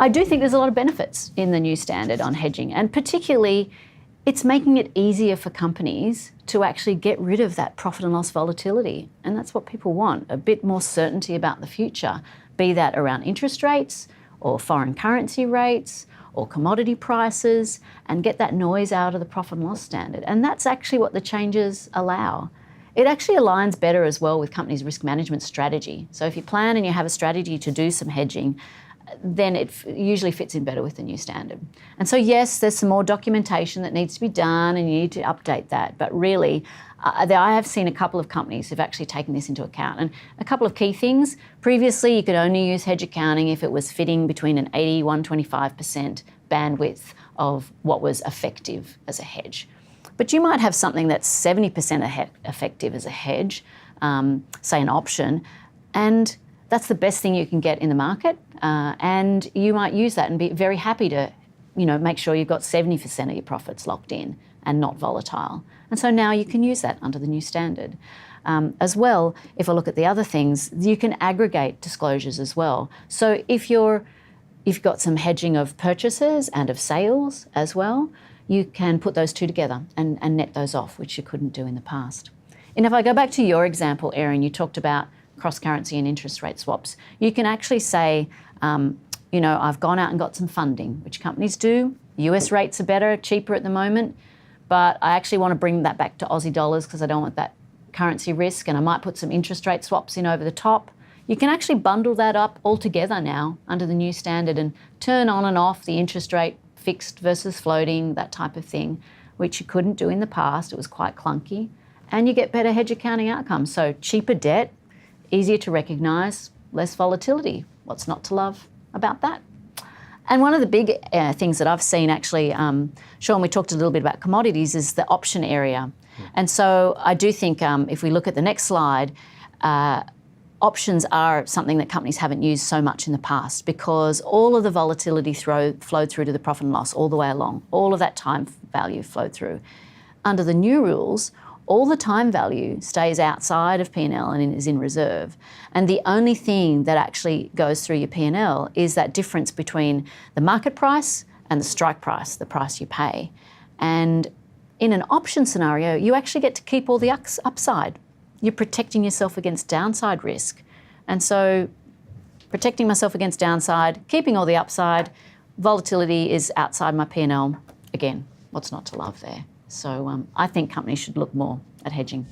I do think there's a lot of benefits in the new standard on hedging, and particularly it's making it easier for companies to actually get rid of that profit and loss volatility. And that's what people want, a bit more certainty about the future, be that around interest rates or foreign currency rates or commodity prices, and get that noise out of the profit and loss standard. And that's actually what the changes allow. It actually aligns better as well with companies' risk management strategy. So if you plan and you have a strategy to do some hedging, then it usually fits in better with the new standard. And so yes, there's some more documentation that needs to be done and you need to update that. But really, I have seen a couple of companies who've actually taken this into account. And a couple of key things. Previously, you could only use hedge accounting if it was fitting between an 125% bandwidth of what was effective as a hedge. But you might have something that's 70% effective as a hedge, say an option, and that's the best thing you can get in the market, and you might use that and be very happy to, make sure you've got 70% of your profits locked in and not volatile. And so now you can use that under the new standard. As well, if I look at the other things, you can aggregate disclosures as well. So if you've got some hedging of purchases and of sales as well, you can put those two together and net those off, which you couldn't do in the past. And if I go back to your example, Erin, you talked about cross-currency and interest rate swaps. You can actually say, I've gone out and got some funding, which companies do. US rates are better, cheaper at the moment, but I actually want to bring that back to Aussie dollars because I don't want that currency risk, and I might put some interest rate swaps in over the top. You can actually bundle that up all together now under the new standard and turn on and off the interest rate, fixed versus floating, that type of thing, which you couldn't do in the past. It was quite clunky. And you get better hedge accounting outcomes. So cheaper debt, easier to recognise, less volatility. What's not to love about that? And one of the big things that I've seen actually, Sean, we talked a little bit about commodities, is the option area. And so I do think if we look at the next slide, options are something that companies haven't used so much in the past because all of the volatility flowed through to the profit and loss all the way along. All of that time value flowed through. Under the new rules, all the time value stays outside of P&L and is in reserve. And the only thing that actually goes through your P&L is that difference between the market price and the strike price, the price you pay. And in an option scenario, you actually get to keep all the upside. You're protecting yourself against downside risk. And so protecting myself against downside, keeping all the upside, volatility is outside my P&L. Again, what's not to love there? So I think companies should look more at hedging.